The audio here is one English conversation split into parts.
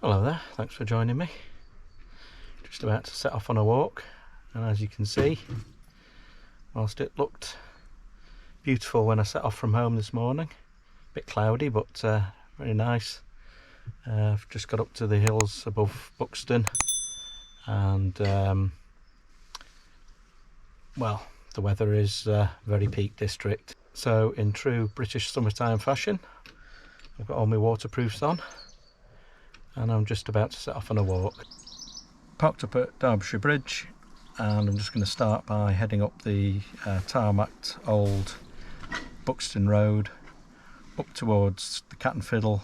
Hello there, thanks for joining me. Just about to set off on a walk, and as you can see, whilst it looked beautiful when I set off from home this morning, a bit cloudy but very nice. I've just got up to the hills above Buxton, and well, the weather is very Peak District. So in true British summertime fashion, I've got all my waterproofs on and I'm just about to set off on a walk. Parked up at Derbyshire Bridge, and I'm just going to start by heading up the tarmacked old Buxton Road up towards the Cat Fiddle.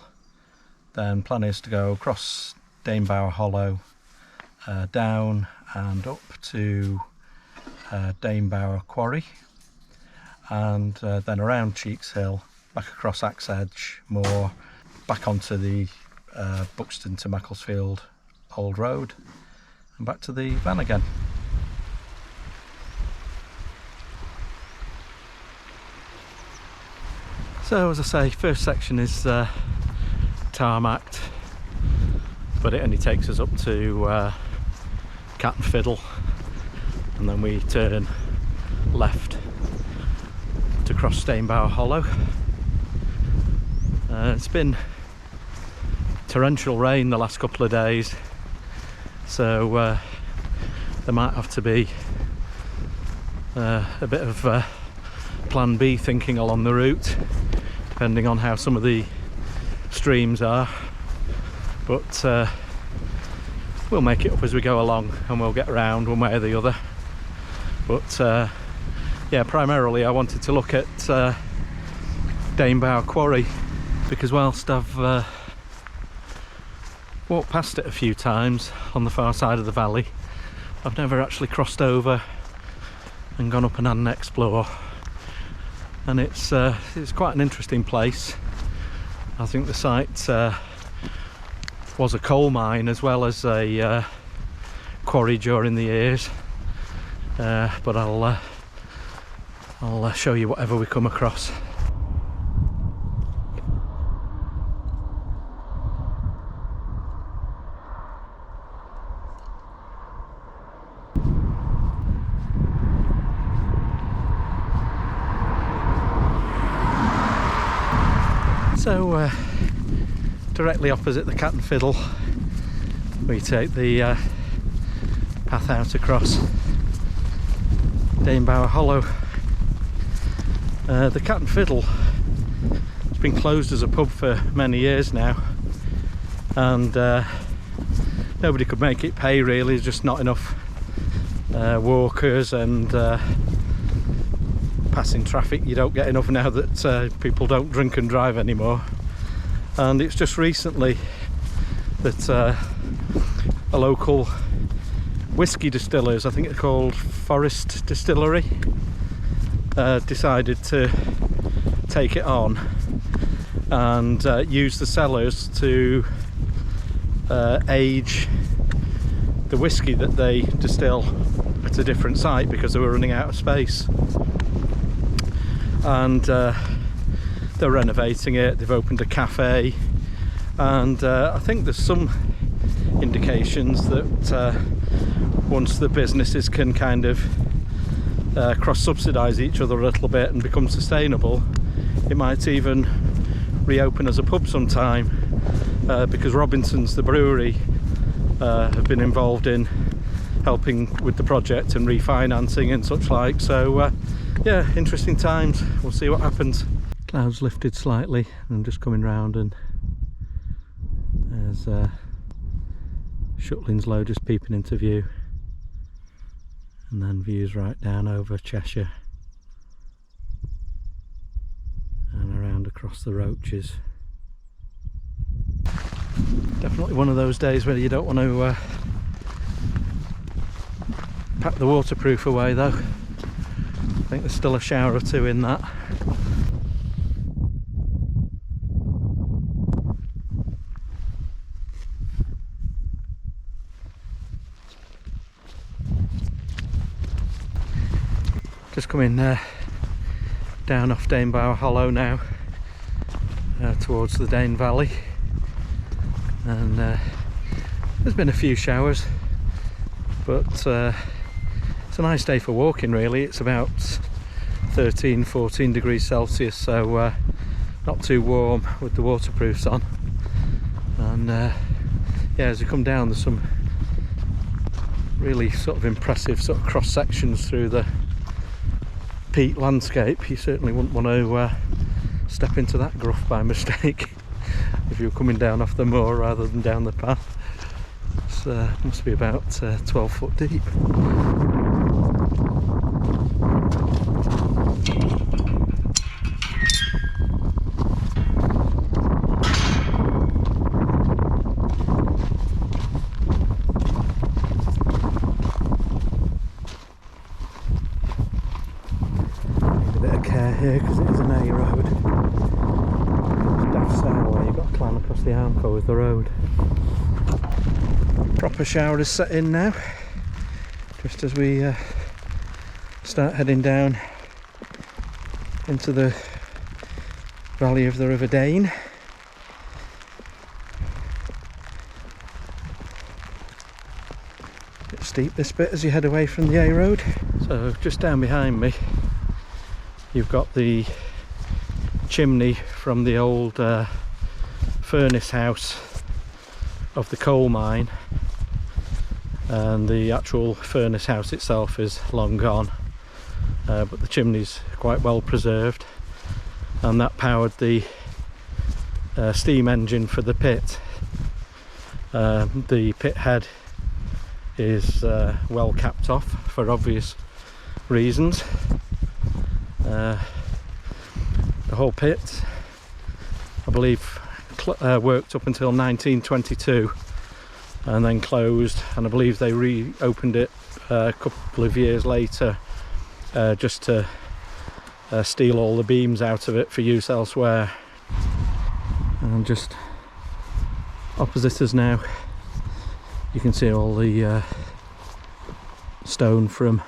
Then plan is to go across Danebower Hollow, down and up to Danebower Quarry, and then around Cheeks Hill, back across Axe Edge Moor, back onto the Buxton to Macclesfield Old Road, and back to the van again. So as I say, first section is tarmacked, but it only takes us up to Cat Fiddle, and then we turn left to cross Danebower Hollow. It's been torrential rain the last couple of days, so there might have to be a bit of plan B thinking along the route, depending on how some of the streams are, but we'll make it up as we go along and we'll get around one way or the other. But yeah, primarily I wanted to look at Danebower Quarry, because whilst I've walked past it a few times on the far side of the valley, I've never actually crossed over and gone up and had an explore. And it's quite an interesting place. I think the site was a coal mine as well as a quarry during the years, but I'll show you whatever we come across. So directly opposite the Cat Fiddle, we take the path out across Danebower Hollow. The Cat Fiddle has been closed as a pub for many years now, and nobody could make it pay really. There's just not enough walkers and passing traffic. You don't get enough now that people don't drink and drive anymore. And it's just recently that a local whisky distillers, I think they're called Forest Distillery, decided to take it on and use the cellars to age the whisky that they distill at a different site, because they were running out of space. And they're renovating it. They've opened a cafe, and I think there's some indications that once the businesses can kind of cross-subsidise each other a little bit and become sustainable, it might even reopen as a pub sometime, because Robinson's, the brewery, have been involved in helping with the project and refinancing and such like. So yeah, interesting times. We'll see what happens. Clouds lifted slightly, and I'm just coming round, and there's Shutlings Low just peeping into view, and then views right down over Cheshire and around across the Roaches. Definitely one of those days where you don't want to pack the waterproof away though. I think there's still a shower or two in that. Just coming down off Danebower Hollow now, towards the Dane Valley, and There's been a few showers, but it's a nice day for walking really. It's about 13-14 degrees Celsius, so not too warm with the waterproofs on. And yeah, as you come down, there's some really sort of impressive sort of cross sections through the peat landscape. You certainly wouldn't want to step into that gruff by mistake if you're coming down off the moor rather than down the path. It must be about 12 foot deep. Here because it is an A road. It's daft sour where you've got to climb across the Armco with the road. Proper shower is set in now, just as we start heading down into the valley of the River Dane. A bit steep this bit as you head away from the A road. So just down behind me you've got the chimney from the old furnace house of the coal mine, and the actual furnace house itself is long gone, but the chimney's quite well preserved, and that powered the steam engine for the pit. The pit head is well capped off for obvious reasons. The whole pit, I believe, worked up until 1922 and then closed, and I believe they reopened it a couple of years later just to steal all the beams out of it for use elsewhere. And just opposite us now you can see all the stone from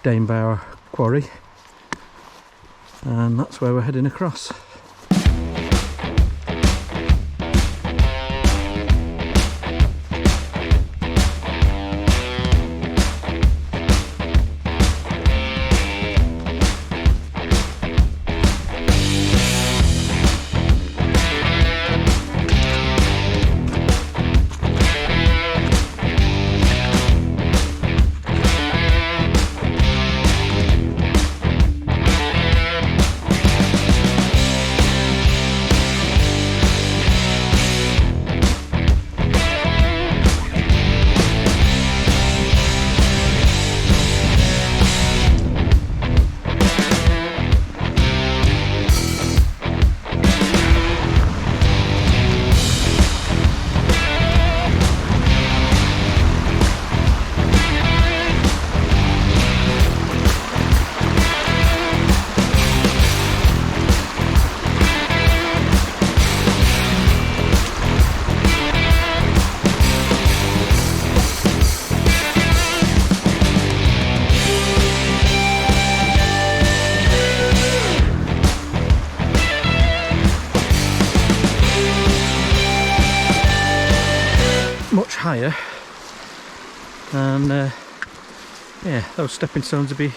Danebower Quarry, and that's where we're heading across. Higher, and yeah, those stepping stones would be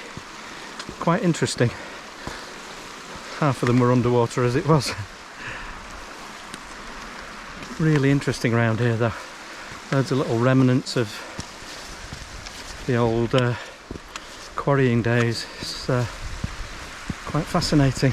quite interesting. Half of them were underwater as it was. Really interesting around here though. Loads of little remnants of the old quarrying days. It's quite fascinating.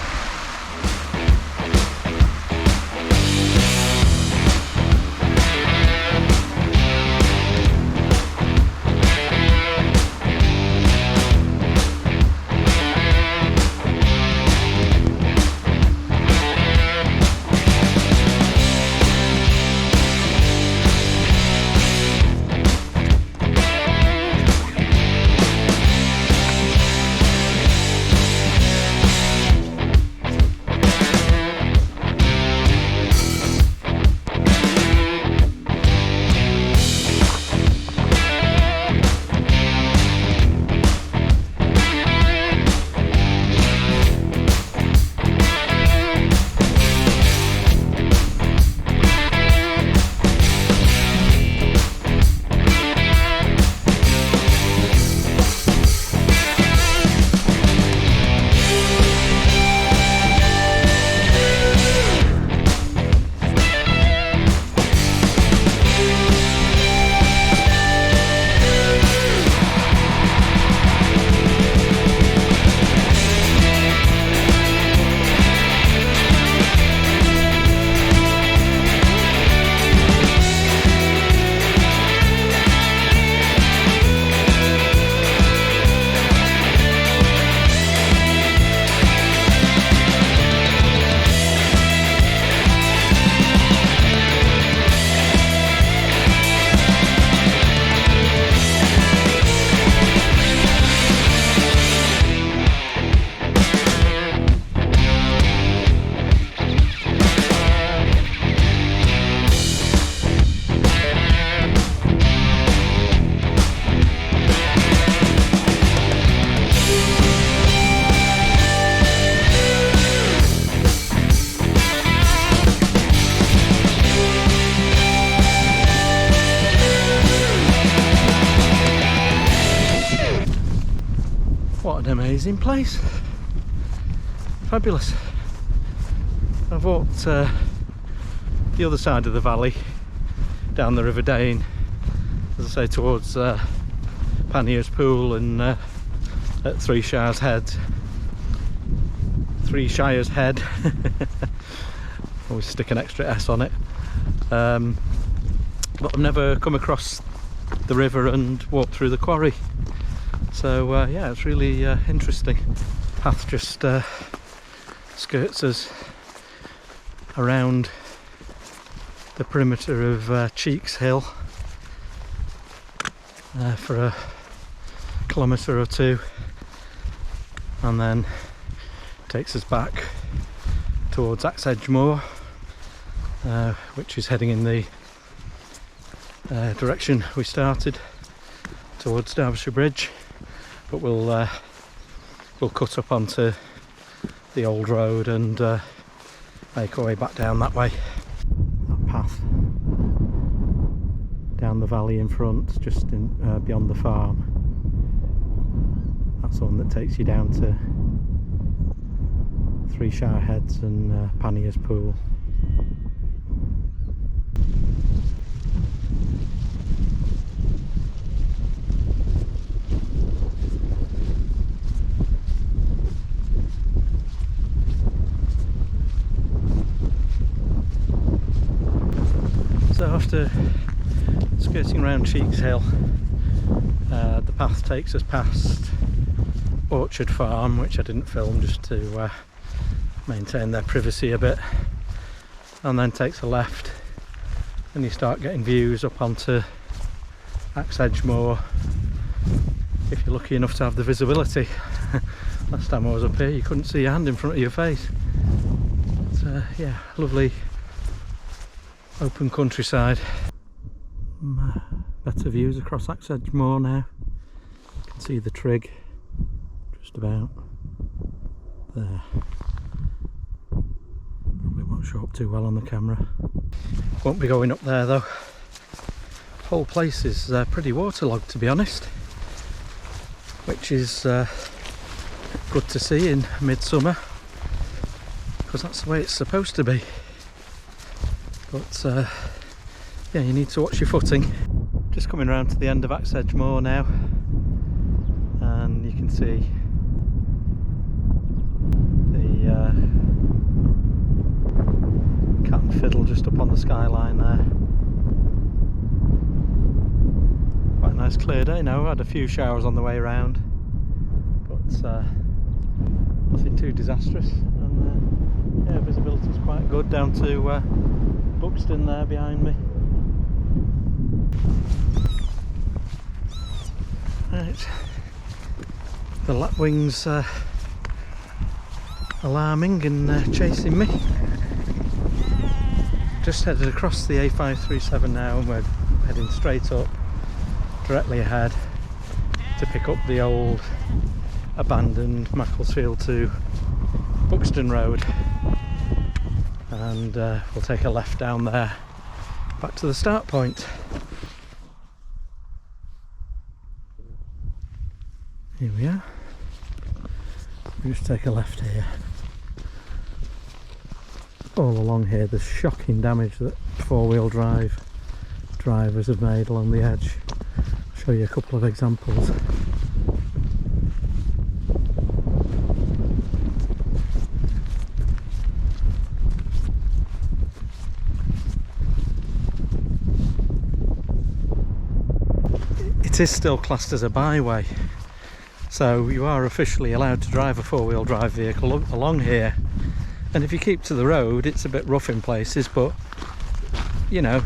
Amazing place, fabulous. I've walked the other side of the valley down the River Dane, as I say, towards Panniers Pool and at Three Shires Head. Always stick an extra S on it. But I've never come across the river and walked through the quarry. So yeah, it's really interesting. Path just skirts us around the perimeter of Cheeks Hill for a kilometre or two, and then takes us back towards Axe Edge Moor, which is heading in the direction we started, towards Derbyshire Bridge. But we'll cut up onto the old road and make our way back down that way. That path down the valley in front, just beyond the farm, that's the one that takes you down to Three Shire Heads and Panniers Pool. So after skirting around Cheeks Hill, the path takes us past Orchard Farm, which I didn't film just to maintain their privacy a bit, and then takes a left and you start getting views up onto Axe Edge Moor, if you're lucky enough to have the visibility. Last time I was up here you couldn't see your hand in front of your face. But, yeah, lovely open countryside. Better views across Axe Edge Moor now. You can see the Trig just about there. Probably won't show up too well on the camera. Won't be going up there though. The whole place is pretty waterlogged, to be honest, which is good to see in midsummer, because that's the way it's supposed to be. But yeah, you need to watch your footing. Just coming around to the end of Axe Edge Moor now, and you can see the Cat Fiddle just up on the skyline there. Quite a nice clear day now. I had a few showers on the way around, but nothing too disastrous. And yeah, visibility is quite good down to Buxton there behind me. Right, the lapwing's alarming and chasing me. Just headed across the A537 now, and we're heading straight up, directly ahead, to pick up the old abandoned Macclesfield to Buxton Road, and we'll take a left down there back to the start point. Here we are. We just take a left here. All along here there's shocking damage that four-wheel drive drivers have made along the edge. I'll show you a couple of examples. It is still classed as a byway, so you are officially allowed to drive a four-wheel drive vehicle along here, and if you keep to the road it's a bit rough in places, but you know,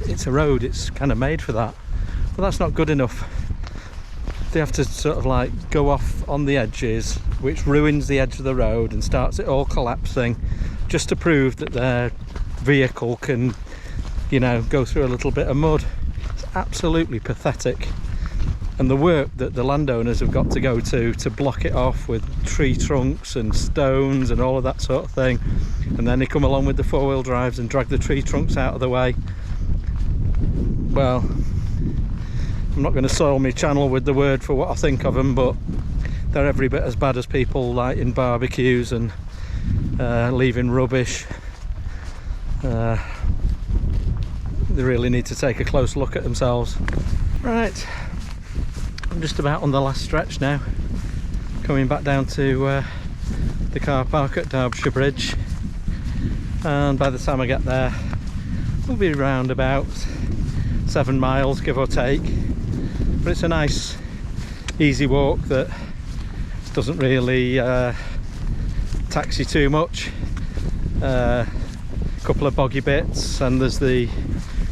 it's a road, it's kind of made for that. But that's not good enough. They have to sort of like go off on the edges, which ruins the edge of the road and starts it all collapsing, just to prove that their vehicle can, you know, go through a little bit of mud. It's absolutely pathetic. And the work that the landowners have got to go to block it off with tree trunks and stones and all of that sort of thing, and then they come along with the four-wheel drives and drag the tree trunks out of the way. Well, I'm not going to soil my channel with the word for what I think of them, but they're every bit as bad as people lighting barbecues and leaving rubbish. They really need to take a close look at themselves. Right, I'm just about on the last stretch now, coming back down to the car park at Derbyshire Bridge, and by the time I get there we'll be around about 7 miles, give or take. But it's a nice easy walk that doesn't really tax you too much. A couple of boggy bits, and there's the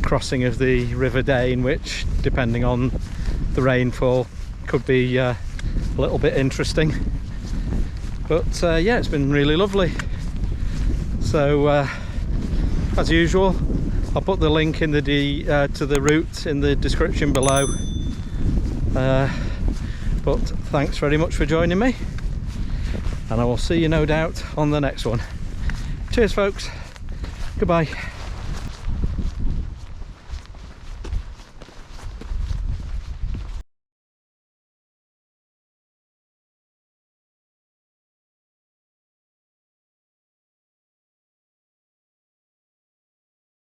crossing of the River Dane, which, depending on the rainfall, could be a little bit interesting. But yeah, it's been really lovely. So as usual, I'll put the link in the to the route in the description below. But thanks very much for joining me, and I will see you no doubt on the next one. Cheers folks, goodbye.